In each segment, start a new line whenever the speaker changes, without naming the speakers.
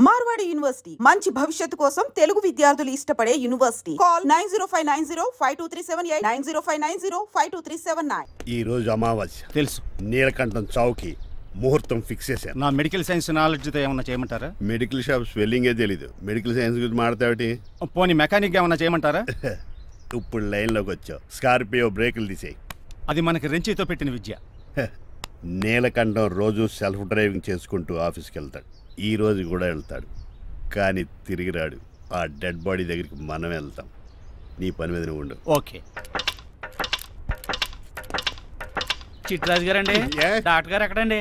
Marwadi university మంచి భవిష్యత్తు కోసం తెలుగు విద్యార్థులు ఇష్టపడే యూనివర్సిటీ. కాల్ 9059052378 9059052379.
ఈ రోజు అమావాస్య తెలుసు. నీలకంఠం చౌకి ముహూర్తం ఫిక్స్ చేశాను.
నా మెడికల్ సైన్స్ నాలెడ్జ్తో ఏమన్నా చేయమంటారా?
మెడికల్ షాప్ స్వెల్లింగే తెలీదు, మెడికల్ సైన్స్ గురించి మాట్లాడతావిటి?
పోనీ మెకానిక్ ఏమన్నా చేయమంటారా?
ఇప్పుడు లైన్లోకి వచ్చావు. స్కార్పియో బ్రేకులు తీసేయి.
అది మనకి రెంచితో పెట్టిన విద్య.
నీలకంఠం రోజు సెల్ఫ్ డ్రైవింగ్ చేసుకుంటూ ఆఫీస్కి వెళ్తాడు. ఈ రోజు కూడా వెళ్తాడు, కానీ తిరిగి రాడు. ఆ డెడ్ బాడీ దగ్గరికి మనం వెళ్తాం. నీ పని మీద నువ్వు ఉండు.
ఓకే. చిట్రాజు గారండి, డాక్టర్ గారు ఎక్కడండి?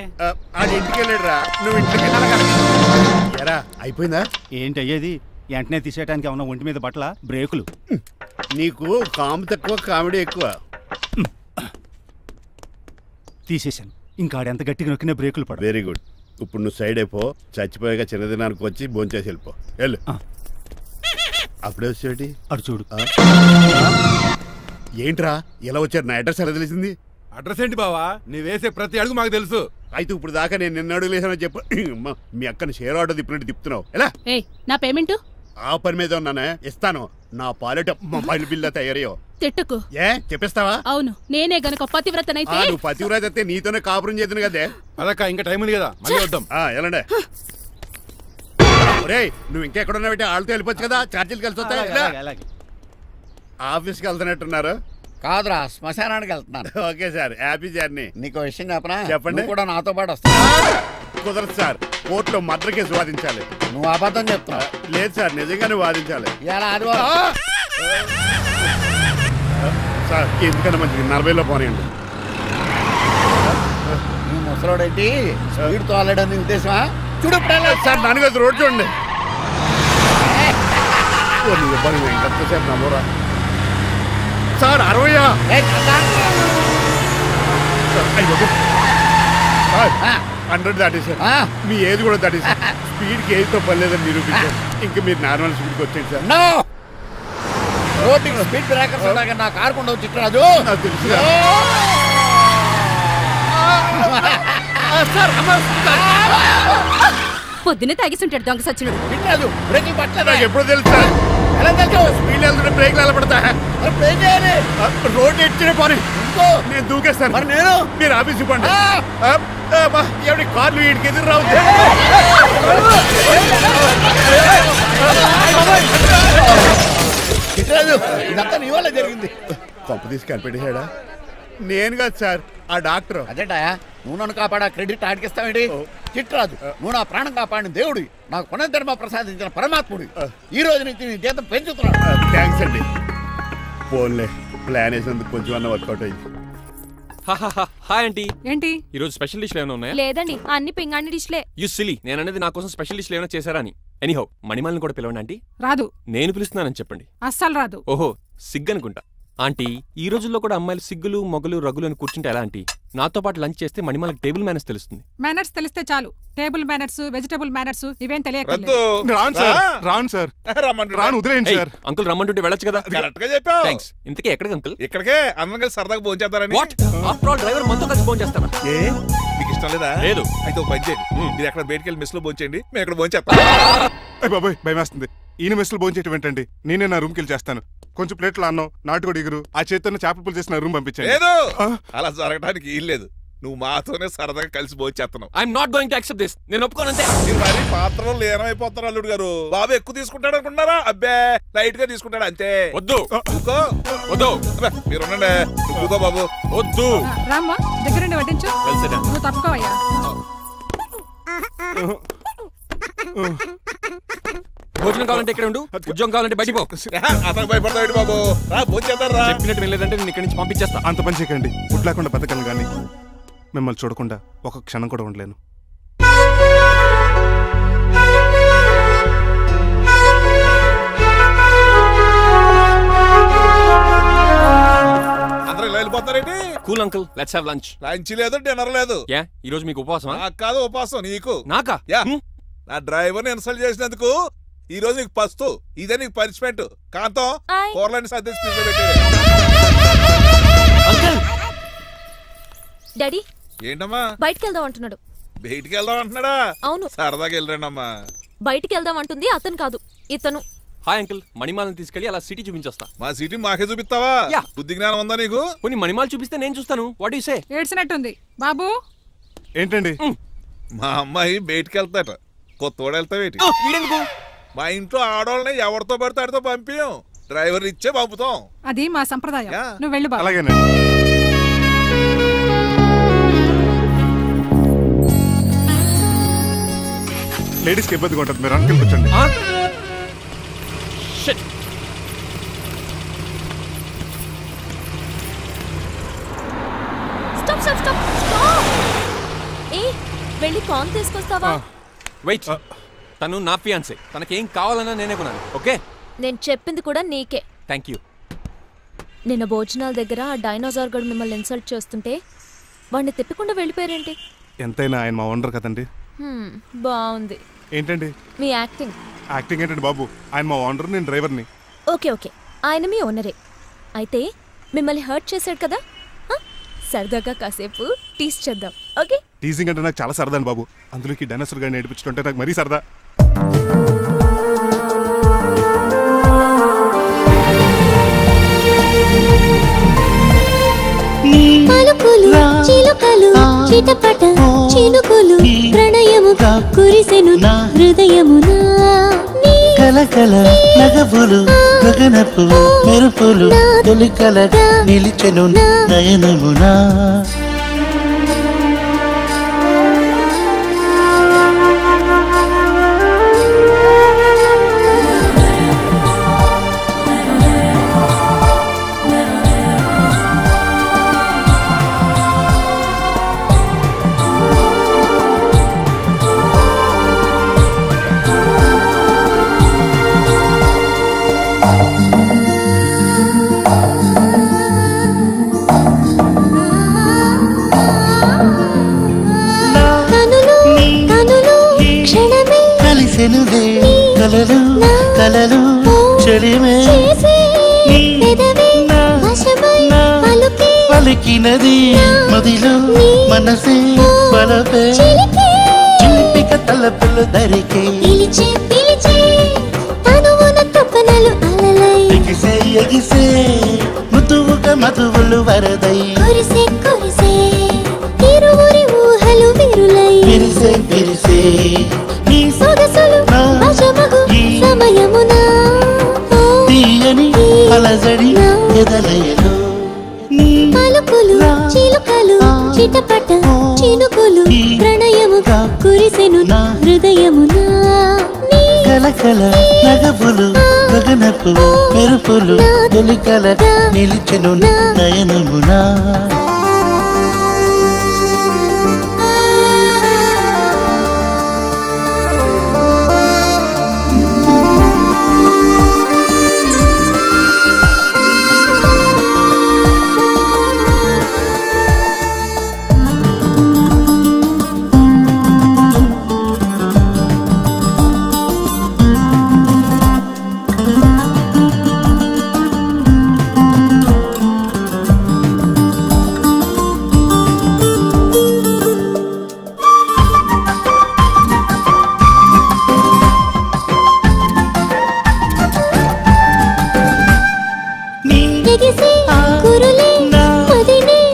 అది ఇంటికి వెళ్ళాడు రా. నువ్వు ఇంటికి ఎరా అయిపోయిందా?
ఏంటి అయ్యేది? వెంటనే తీసేయడానికి ఏమన్నా ఒంటి మీద బట్టల బ్రేకులు?
నీకు కాము తక్కువ, కామెడీ ఎక్కువ.
తీసేశాను. ఇంకా ఆడెంత గట్టిగా నొక్కిన బ్రేకులు పడ.
Very good. ఇప్పుడు నువ్వు సైడ్ అయిపో. చచ్చిపోయాక చిన్నదినానికి వచ్చి భోంచేసి వెళ్ళిపో. వెళ్ళు. అప్పుడే వచ్చేటి
అటు చూడు.
ఏంట్రా ఎలా వచ్చారు? నా అడ్రస్ ఎలా తెలిసింది?
అడ్రస్ ఏంటి బావా? నీ వేసే ప్రతి అడుగు మాకు తెలుసు.
అయితే ఇప్పుడు దాకా నేను నిన్న అడుగులేసానని చెప్పు. మీ అక్కని షేర్ ఆర్డర్ తిప్పినట్టు తిప్పుతున్నావు. ఎలా?
నా పేమెంట్
ఆ పని మీద ఉన్నానే, ఇస్తాను. నా పాలెట మొబైల్ బిల్ తయారయ్యో.
తిట్టుకు.
ఏ చెప్పిస్తావా?
అవును, నేనే గనక పతివ్రతనైతే.
నువ్వు పతివ్రత అయితే నీతోనే కాపురం చేతును కదే.
అదక్క ఇంకా టైం ఉంది కదా, మళ్ళీ వద్దాం.
ఎలాండే రే, నువ్వు ఇంకెక్కడున్నా పెట్టి వాళ్ళతో వెళ్ళిపోవచ్చు కదా. ఛార్జీలు కలిసి వస్తాయి. ఆఫీస్కి వెళ్తున్నట్టున్నారు.
కాదురా, శ్మశానానికి వెళ్తున్నాను.
Okay sir, happy journey.
నీకు విషయం చెప్పనా?
చెప్పండి.
కూడా నాతో పాటు వస్తా.
కుదరదు సార్, కోర్టులో మర్డర్ కేసు వాదించాలి.
నువ్వు అబద్ధం చెప్తున్నావు.
లేదు సార్, నిజంగానే వాదించాలి.
ఇలా ఆదివారం
సార్ ఎందుకన్నా మంచిది 40లో పోనీయండి.
నీ ముసలోడేంటి స్పీడ్ తోలడని ఉద్దేశమా? చూడు
సార్, నాన్నగారు రోడ్ చూడండి. ఎంతసేపు నమ్మరా సార్? 60 100 దాటేశారు. మీ ఏది కూడా దాటేశారు. స్పీడ్కి ఏదితో పని లేదని నిరూపించారు. ఇంకా మీరు నార్మల్ స్పీడ్కి వచ్చేది సార్.
రోడ్డుకి స్పీడ్ బ్రేకర్స్ ఉండగా నా కారు కొండ చిట్రాజు.
తెలుసు
పొద్దున్నే తాగిస్తుంటాడు దొంగ సచ్చినుడు.
చిట్రాజు బ్రేకింగ్ పట్టలేదు.
నాకు ఎప్పుడో తెలుసు సార్.
ఎలా తెలుసు?
స్పీడ్ వెళ్తుంటే బ్రేక్లు ఎలా పడతా? రోడ్డు ఎట్టినే పోనీ నేను దూకేస్తాను.
మరి నేను?
మీరు ఆఫీస్ ఇవ్వండి. ఎవరి కార్లు వీడికి ఎదురు రావు.
చిట్రాజు ఇదంతా నీ వల్ల జరిగింది.
కొంప తీసి కనిపెట్టేశాడా? నేను కాదు సార్, ఆ డాక్టర్.
అదేంటా నువ్వు నన్ను కాపాడా క్రెడిట్ ఆడికిస్తావేంటి? చిట్రాజు, నువ్వు నా ప్రాణం కాపాడిన దేవుడి, నాకు పునర్ధర్మ ప్రసాదించిన పరమాత్ముడి. ఈ రోజు నుంచి నీ జీతం పెంచుతున్నాడు.
థ్యాంక్స్ అండి. ఫోన్లే, ప్లాన్ వేసినందుకు కొంచెం అన్న వర్కౌట్ అయింది.
Hi aunty.
ఏంటి
ఈ రోజు స్పెషల్ డిష్లు ఏమైనా ఉన్నాయా?
లేదండి, అన్ని పింగాణి డిష్లే.
యు సిలీ, నేను అనేది నా కోసం స్పెషల్ డిష్లు ఏమైనా చేశారా అని. ఎనీహౌ, మణిమాలని కూడా పిలవండి ఆంటీ.
రాదు.
నేను పిలుస్తున్నానని చెప్పండి.
అస్సలు రాదు.
ఓహో, సిగ్గనుకుంటా. ఆంటీ, ఈ రోజుల్లో కూడా అమ్మాయిలు సిగ్గులు మొగలు రగులు అని కూర్చుంటే ఎలా ఆంటీ? నాతో పాటు లంచ్ చేస్తే మణిమాలకి టేబుల్ మేనర్స్ తెలుస్తుంది.
మేనర్స్ తెలిస్తే చాలు. టేబుల్ మేనర్స్, వెజిటబుల్ మేనర్స్ ఇవేం తెలియదు.
అంకుల్ రమ్మంటుంటే వెళ్ళొచ్చు కదా. థాంక్స్. ఇంతకీ ఎక్కడికి అంకుల్?
ఇక్కడికే అందరం సరదాగా భోంచేద్దారని.
వాట్? ఆఫ్టర్ ఆల్ డ్రైవర్ మనతో కలిసి భోంచేస్తారా?
మీకు ఇష్టం లేదా?
లేదు.
అయితే ఒక పని చేయండి, మీరు ఎక్కడ బయటికి వెళ్ళి మెస్ లో భోంచేయండి, మేము ఎక్కడ భోంచేస్తాం.
బాబాయ్ భయం వేస్తుంది. ఈయన మెస్సులు భోంచేయటం ఏంటండి? నేనే నా రూమ్కి వెళ్ళి చేస్తాను. కొంచెం ప్లేట్లు అన్నం, నాటుకోడి ఇగురు, ఆ చేతితో చేపల పులుసు చేసిన రూమ్ పంపించండి.
లేదు, అలా జరగడానికి ఏం లేదు. నువ్వు మాతోనే సరదాగా కలిసి భోంచేస్తున్నావు.
I'm not going to accept this. నేను ఒప్పుకోనంతే.
మీరు మరి పాత్రలో లీనమైపోతారు అల్లుడు గారు. బాబు ఎక్కువ తీసుకుంటాడు అనుకుంటారా? అబ్బే, లైట్ గా తీసుకుంటాడు అంతే.
వద్దు
వద్దు, మీరు ఉండండి. కూకో బాబు.
వద్దు.
రామ్మా, దగ్గరుండి వడ్డించు. నువ్వు తప్పుకోవయ్యా.
భోజనం కావాలంటే ఇక్కడ ఉండు, ఉద్యోగం కావాలంటే బయటికి పో.
అతను భయపడతాడు బాబు. రా భోంచేద్దారా.
చెప్పినట్టు వెళ్ళలేదంటే నేను ఇక్కడి నుంచి పంపించేస్తా.
అంత పని చేయకండి. ఫుడ్ లేకుండా బతకను, కానీ మిమ్మల్ని చూడకుండా ఒక క్షణం కూడా ఉండలేను.
అందరూ ఇలా వెళ్ళిపోతారేంటి?
Cool uncle, let's have lunch.
Lunch లేదు, డిన్నర్ లేదు.
ఈ రోజు మీకు ఉపవాసమా?
నాకు కాదు ఉపవాసం, నీకు.
నాకా?
నా డ్రైవర్ ని ఇన్సల్ట్ చేసినందుకు ఈ రోజు నీకు పస్తు, ఇదే నీకు పనిష్మెంట్. కాంతం కూరలని సర్దేసి ఫ్రిడ్జ్ లో పెట్టేది.
డాడీ
ఏంటమ్మా?
బయటికి వెళ్దాం అంటున్నాడు.
బయటికి వెళ్దాం అంటున్నాడా?
అవును.
సరదాగా వెళ్ళరండి అమ్మా.
బయటికి వెళ్దాం అంటుంది అతను కాదు ఇతను.
హాయ్ అంకుల్, మణిమాలను తీసుకెళ్ళి అలా సిటీ చూపించొస్తా.
మా సిటీ మాకే చూపిస్తావా? బుద్ధి జ్ఞానం ఉందా నీకు?
కొన్ని మణిమాలు చూపిస్తే నేను చూస్తాను. What you say?
ఏడ్చినట్టుంది బాబు.
ఏంటండి?
మా అమ్మాయి బయటికి వెళ్తాట. కొత్తోడు వెళ్తావేటి? మా ఇంట్లో ఆడవాళ్ళని ఎవరితో పడితే ఆడితో పంపించాం, డ్రైవర్ ఇచ్చే పంపుతాం.
అది మా సంప్రదాయం. నువ్వు వెళ్ళు బాబు.
అలాగేనండి. లేడీస్కి ఇబ్బందిగా ఉంటుంది, మీరు అంకుల్ కూర్చోండి.
వెళ్ళి కాన్ తీసుకొస్తావా?
వెయిట్, తను నా ఫియాన్సే, తనకేం కావాలన్నా నేనే కొనాలి. ఓకే,
నేను చెప్పింది కూడా నీకే.
Thank you.
నిన్న భోజనాల దగ్గర ఆ డైనోసార్ గడు మిమ్మల్ని ఇన్సల్ట్ చేస్తుంటే వాడిని తిప్పకుండా వెళ్ళిపోయారేంటి?
ఎంతైనా ఆయన మా ఓనర్ కదండి.
బాగుంది.
ఏంటండి
మీ యాక్టింగ్?
యాక్టింగ్ ఏంటండి బాబు, ఆయన మా ఓనర్, నేను డ్రైవర్ని.
ఓకే ఓకే, ఆయన మీ ఓనరే అయితే మిమ్మల్ని హర్ట్ చేశాడు కదా, సరదాగా కాసేపు టీస్ చేద్దాం. ఓకే?
టీజింగ్ అంటే నాకు చాలా సరదా బాబు, అందులోకి డైనోసార్ గారిని నేర్పించుకుంటే నాకు మరీ సరదా.
పలుకులు చిలుకలు చిటపట చినుకులు ప్రణయముగా కురిసెను నా హృదయమునా,
కలకల నగబులు గగనపు మెరుపులు తొలికలగా నిలిచెను నయనమునా. కలలు కలలు చెలిమే పలికినది మదిలో మనసే పలపే చిలిపిక తలపులు దరికే ఎగిసే ఎగిసే మృదువుగా మధువులు వరదై విరిసే విరిసే తీయని అలజడి ఎదలయలు
పలుకులు చిలుకలు చిటపట చినుకులు ప్రణయముగా కురిసెను నా హృదయమునా,
కలకల నగబులు గగనపు మెరుపులు తొలికలగా నిలిచెను నయనమునా.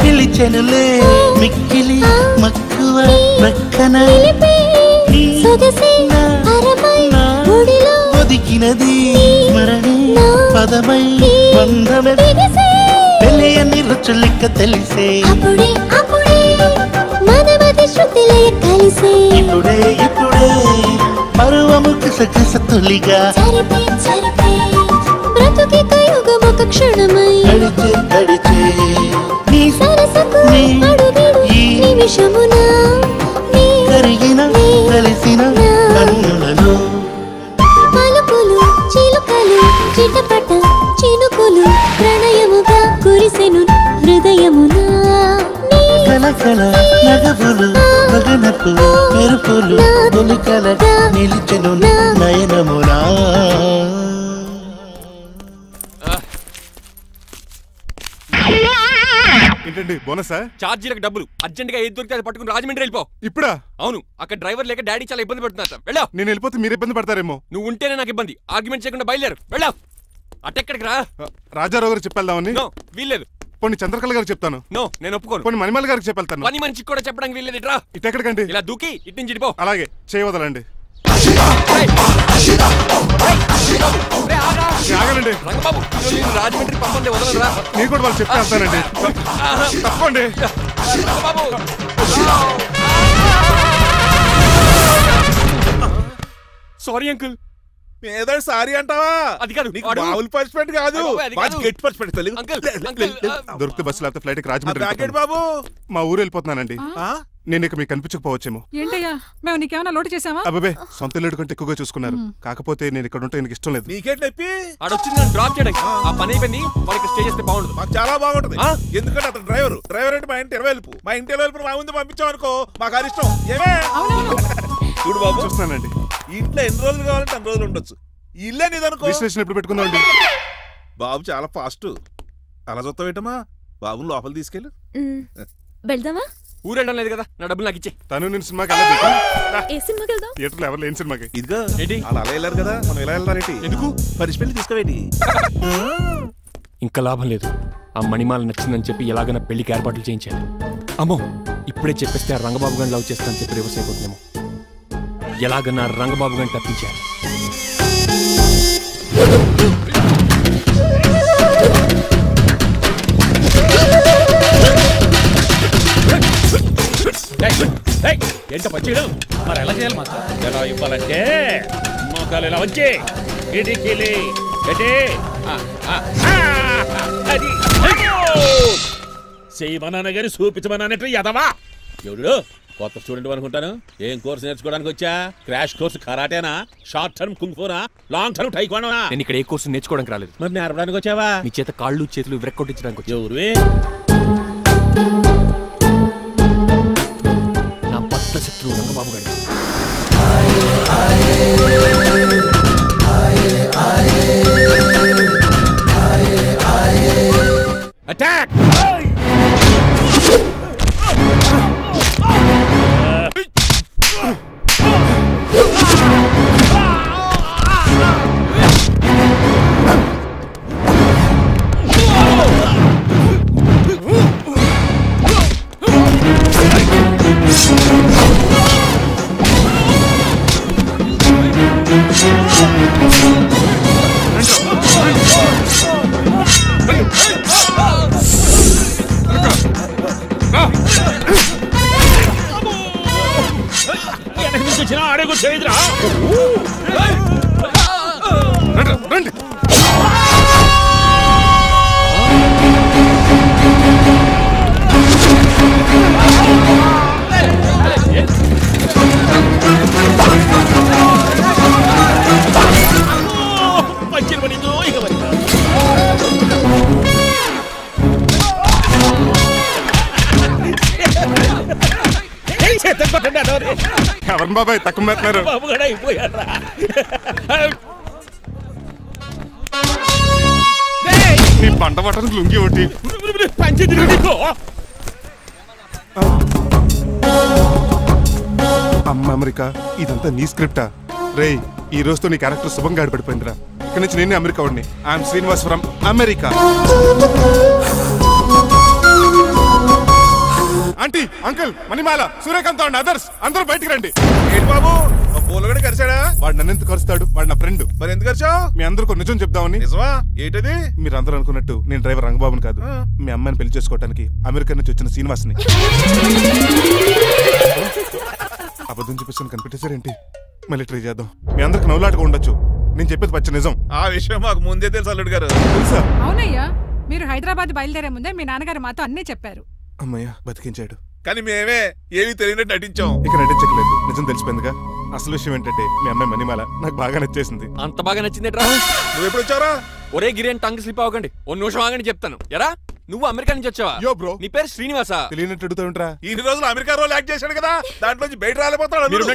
పిలిచెనులే మిక్కిలి మక్కువ రక్కన ఒదికినది స్మరణి పదమై బంధమే తెలియని రుచులిక్క తెలిసే ఇప్పుడే ఇప్పుడే పరువము కిసకిస తొలిగా
క్షణమై
గడిచే గడిచే
నీ సరసకు అడుగడు నిమిషమునా
కరిగిన కలిసిన కన్నులలో
పలుకులు చిలుకలు చిటపట చినుకులు ప్రణయముగా కురిసెను హృదయమునా,
కలకల నగబులు గగనపు మెరుపులు తొలికలగా నిలిచెను నయనమునా.
ఏంటండి బోనసా?
ఛార్జీలకు డబ్బులు అర్జెంట్ గా ఏది దొరికితే అది పట్టుకుని రాజమండ్రి వెళ్ళిపో.
ఇప్పుడా?
అవును, అక్కడ డ్రైవర్ లేక డాడీ చాలా ఇబ్బంది పడుతున్నారు. వెళ్ళా.
నేను వెళ్ళిపోతే మీరు ఇబ్బంది పడతారేమో.
నువ్వు ఉంటేనే నాకు ఇబ్బంది. ఆర్గ్యుమెంట్ చేయకుండా బయలుదేరు. వెళ్ళా. అటెక్కడికి రా.
రాజారావు గారు చెప్పేద్దామని.
వీల్లేదు.
పోనీ చంద్రకళ గారికి చెప్తాను.
నో, నేను ఒప్పుకోను.
పోనీ మణిమాల గారికి చెప్పేళ్తాను.
పని మనిషికి కూడా చెప్పడానికి వీల్లేదు. ఇట్రా.
ఇటెక్కడికండి?
ఇలా దూకి ఇటు నుంచి ఇడిపో.
అలాగే చేయవదలండి. ఆగనండి
రంగబాబు, రాజమండ్రి పంపండి, వదలరా.
నేను కూడా వాళ్ళు చెప్పేస్తానండి. తప్పండి
సారీ అంకుల్.
ఏదో సారీ అంటావా?
అది కాదు,
మామూలు పనిష్మెంట్ కాదు, గట్టి పనిష్మెంట్.
దొరికితే బస్సు లేకపోతే ఫ్లైట్ కి రాజమండ్రి
బాబు.
మా ఊరు వెళ్ళిపోతున్నానండి. నేను ఇక మీకు కనిపించకపోవచ్చేమో.
ఏంటయ్యా, మేము నీకేమైనా లోటు చేసామా?
అబ్బాబే, సొంత ఇల్లు కంటే ఎక్కువగా చూసుకున్నారు. కాకపోతే నేను ఇక్కడ ఉంటే నాకు ఇష్టం లేదు.
నీకేంటి నొప్పి?
ఆడొచ్చింది నన్ను డ్రాప్ చేయడానికి. ఆ పని అయిపోయింది. వాళ్ళకి స్టే చేస్తే బాగుంటుంది.
మాకు చాలా బాగుంటుంది. ఎందుకంటే అతను డ్రైవర్ అంటే మా ఇంటి వెళ్ళిపు. మా ఇంటి వెళ్ళిపు మా ముందు పంపించాం అనుకో, మాకు అది ఇష్టం. ఏమే చూడు బాబు,
చూస్తున్నానండి.
ఇంట్లో ఎన్ని రోజులు కావాలంటే అన్ని రోజులు ఉండొచ్చు. ఇల్లే నీదనుకో.
విశ్లేషణ ఎప్పుడు పెట్టుకుందామండి?
బాబు చాలా ఫాస్ట్. అలా చూస్తావేటమ్మా? బాబు లోపల తీసుకెళ్ళు.
వెళ్దామా?
ఊరెళ్ళడం లేదు కదా, నా డబ్బులు నాకు ఇచ్చే.
తను నేను సినిమాకి వెళ్ళదు.
ఏ సినిమాకి వెళ్దాం?
థియేటర్లో ఎవరు లేని సినిమాకి.
ఇదిగో అలా వెళ్ళారు కదా, మనం ఇలా వెళ్తారేంటి?
ఎందుకు?
పరిష్పెళ్ళి తీసుకోవేటి?
ఇంకా లాభం లేదు. ఆ మణిమాల నచ్చిందని చెప్పి ఎలాగైనా పెళ్లికి ఏర్పాట్లు చేయించాను. అమ్మో, ఇప్పుడే చెప్పేస్తే ఆ రంగబాబు గారిని లవ్ చేస్తానని చెప్పి రివర్స్ అయిపోతుందేమో. ఎలాగన్నా రంగబాబు గారిని తప్పించాలి.
ఏంట పచ్చిగా మరి ఎలా చేయాలి? మాకు ఎలా ఇవ్వాలంటే మోకాలు ఇలా వచ్చి ఇడికిలి అది చేయమన్నాను కానీ చూపించమన్నట్టు ఎదవా. ఎవడు కొత్త స్టూడెంట్ అనుకుంటాను. ఏం కోర్సు నేర్చుకోవడానికి వచ్చా? క్రాష్ కోర్సు కరాటేనా, షార్ట్ టర్మ్ కుంగ్ఫూనా, లాంగ్ టర్మ్ టైక్వాండోనా?
నేను ఇక్కడ ఏ కోర్సు నేర్చుకోవడానికి రాలేదు.
మరి నేర్పడానికి వచ్చావా?
నీ చేత కాళ్ళు చేతులు విరక్కొట్టించడానికి వచ్చా.
ఎవరువే?
నా భక్త శత్రువు రంగబాబు గారి.
అటాక్! ఆడేకు చేయదురా. పంచిన పడిందో ఇక మరి
ఎవరు బాబాయ్ తక్కువ మెత్తున్నారు?
బాబు కూడా అయిపోయారా?
నీ పంట పట్టడానికి లుంగి ఒకటి
పంచింది.
అమ్మ అమెరికా, ఇదంతా నీ స్క్రిప్టా? రేయ్, ఈ రోజుతో నీ క్యారెక్టర్ శుభంగా ఆడిపడిపోయిందిరా. ఇక్కడి నుంచి నేనే అమెరికా వాడిని. I'm Srinivas from America. Aunty, uncle, Manimala, Suryakant and others అందరూ బయటికి రండి.
ఏంటి బాబు, పోలగడ కరిచాడా?
వాడు నన్ను ఎందుకు కరుస్తాడు? వాడు నా ఫ్రెండ్.
మరి ఎందుకు కరిచావు?
మీ అందరూ నిజం చెప్దామని.
నిజమా? ఏంటది?
మీరు అందరూ అనుకున్నట్టు నేను డ్రైవర్ రంగబాబుని కాదు. మీ అమ్మాయిని పెళ్లి చేసుకోవడానికి అమెరికా నుంచి వచ్చిన శ్రీనివాస్ని. అబద్ధం చూపిస్తాను కనిపెట్టేశారేంటి? మళ్ళీ ట్రై చేద్దాం. మీ అందరికి నవ్వులాటగా ఉండొచ్చు. నేను చెప్పేది పచ్చ నిజం.
ఆ విషయం మాకు ముందే తెలుసు అల్లుడు గారు.
తెలుసా?
అవునయ్యా, మీరు హైదరాబాద్ బయలుదేరే ముందే మీ నాన్నగారు మాతో అన్నీ చెప్పారు.
అమ్మయ్య, బతికించాడు.
కానీ మేమే ఏమీ తెలియనట్టు నటించాం.
ఇక నటించట్లేదు, నిజం తెలిసిపోయిందిగా. అసలు విషయం ఏంటంటే మీ అమ్మాయి మణిమాల నాకు బాగా నచ్చేసింది.
అంత బాగా నచ్చిందేట్రా?
నువ్వు ఎప్పుడు వచ్చారా?
ఒరే గిరియన్ టంగ్ స్లిప్ అవ్వకండి. ఓ నిమిషం ఆగండి చెప్తాను. ఎరా, నువ్వు అమెరికా నుంచి వచ్చావా?
యో బ్రో,
నీ పేరు శ్రీనివాసా?
తెలియనట్టు అడుగుతా ఉంటారా?
ఈ రోజులు అమెరికా రోల్ యాక్ట్ చేశాడు కదా, దాంట్లో బయట రాలిపోతాడు.
మీరు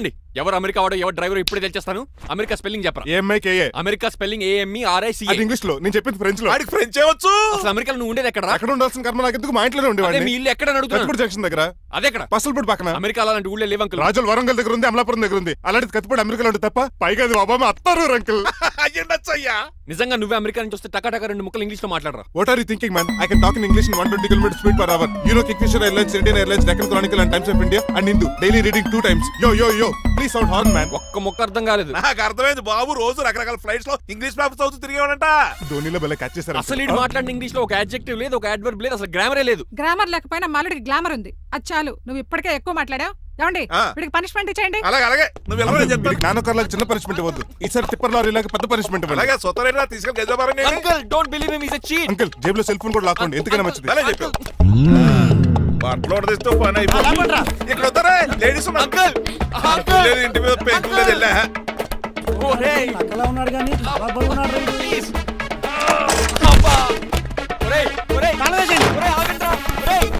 ఎవరు అమెరికా వాడో ఎవరు డ్రైవర్ ఇప్పుడే తెలిచేస్తాను. అమెరికా స్పెల్లింగ్ చెప్పరా.
AMIKA.
America spelling AMERICA.
అది ఇంగ్లీష్ లో, నేను చెప్పింది ఫ్రెంచ్ లో.
వాడికి ఫ్రెంచ్ వచ్చు.
అసలు అమెరికాలో నువ్వు ఉండేది ఎక్కడ?
ఎక్కడ ఉండాల్సిన కర్మ నాకు ఎందుకు, మా ఇంట్లోనే ఉండేవాడిని.
మీ ఇల్లు ఎక్కడ అడుగుతున్నా?
కత్తిపూడి జంక్షన్ దగ్గర.
అదెక్కడ?
పసల్పూడి పక్కన.
అమెరికా అలాంటి ఊళ్ళో లేవు అంకుల్.
రాజుల వరంగల్ దగ్గర ఉంది, అమలాపురం దగ్గర ఉంది. అలాంటి కత్తిపూడి అమెరికాలో ఉంటుంది తప్ప. పైగా అది ఒబామా అత్తారు అంకుల్.
అయ్యా
నిజంగా నువ్వే అమెరికా నుంచి వస్తే టకా 2 ముక్కలు ఇంగ్లీష్ లో మాట్లాడరా.
What are you thinking, man? I can talk in English in 120 km speed per hour. You know Kingfisher Airlines, Indian Airlines, Deccan Chronicle and Times of India and Hindu. Daily reading 2 times. Yo. Please sound horn, man.
ఒక్క ముక్క అర్థం కాలేదు.
నాకు అర్థమైంది బాబు. రోజు రకరకాల flights లో English papers చదువుతూ తిరిగేవాడంట.
ధోనిలో బల క్యాచ్ చేశారు.
అసలు ఇటు మాట్లాడిన ఇంగ్లీష్ లో ఒక అడ్జెక్టివ్ లేదు, ఒక అడ్వర్బ్ లేదు, అసలు గ్రామరే లేదు.
గ్రామర్ లేకపోయినా మల్లుడికి గ్లామర్ ఉంది. అది చాలు. నువ్వు ఇప్పటికే ఎక్కువ మాట్లాడావు. ఏమండి వీడికి పనిష్మెంట్ ఇచ్చేయండి.
అలాగే నువ్వు వెళ్ళమని చెప్తాను.
నానొకర్లకు చిన్న పనిష్మెంట్ ఇవ్వద్దు. ఈసారి టిప్పర్ లారీలకు పెద్ద పనిష్మెంట్ ఇవ్వండి.
అలాగే సొంత తీసుకెళ్ళి గెజబారని.
Uncle don't believe him, he is a cheat.
Uncle జేబులో సెల్ ఫోన్ కూడా లాక్కోండి, ఎందుకైనా మంచిది.
అలా చెప్పు. బట్టలు తెస్తూ పని అయిపోయింది. ఇక్కడ వస్తారా లేడీస్ అంకుల్. లేదు ఇంటి మీద పెంకులు లేదు. వెళ్ళా
అలా ఉన్నాడు కానీ
ప్లీజ్